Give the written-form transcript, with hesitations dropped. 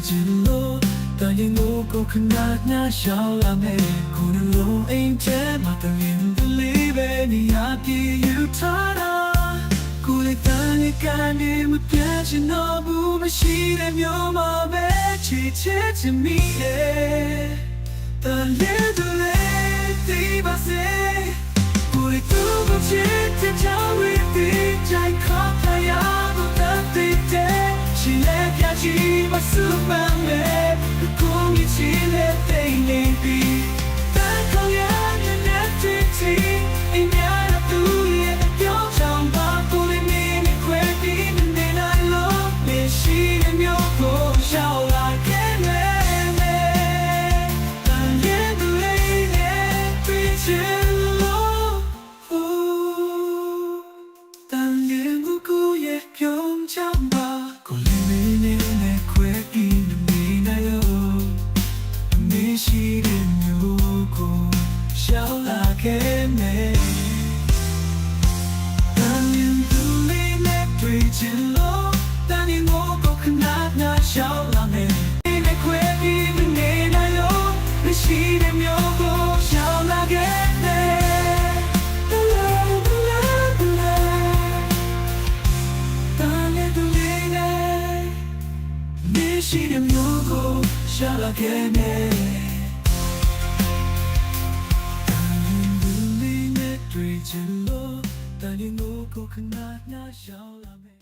ချင်လို့တန်ရင်ကိုခဏညရှောင်းလာမယ်ခုနလိုအိမ်ထဲမှာတရင်တလေးပဲနေရာပြေယူထားတာကိုယ်တန်ရကနေမပြတ်ချင်တော့ဘူးမရှိတဲ့မျိုးမှာပဲချစ်ချင်မိတယ်တန်လေးတလေးဒီပါစေကိုယ်တူကိုချစ်တဲ့ကြောင့်ဝိသေကြိုက်ခါဖယားကိုတတ်တဲ့ရှိလဲပြချီမဆူမန်လေကိုမြချီလဲတဲ့နေပြီတန်ခေါ်ရတဲ့တီတီအင်းရတဲ့သူရဲ့ပြောင်းချောင်းပါကိုလေးနေခွဲပြီးနေနိုင်လို့မရှိတဲ့မျိုးကိုရှောက်လာခဲ့မယ်တန်ရဲ့သူလေးနဲ့တွေ့ချင်လို့တန်ရဲ့ကိုရဲ့ပြောင်းချောင်းပါကိုလေးနေခွဲပြီးနေနိုင်လို့မရှိတဲ့မျိုးကိုရှောက်လာခဲ့မယ်တန်ရဲ့သူလေးနဲ့တွေ့ချင်လို့တန်ရဲ့ကိုခဏရှောက်လာမယ်နေခွဲပြီးနေနိုင်လို့မရှိတဲ့မျိုးကိုရှောက်လာခဲ့မယ်ရှိတဲ့မျိုးကိုရှာလာခဲ့မယ်တန်ရင်လူလေးနဲ့တွေ့ချင်လို့တန်ရင်ကိုခဏညရှောင်းလာမယ်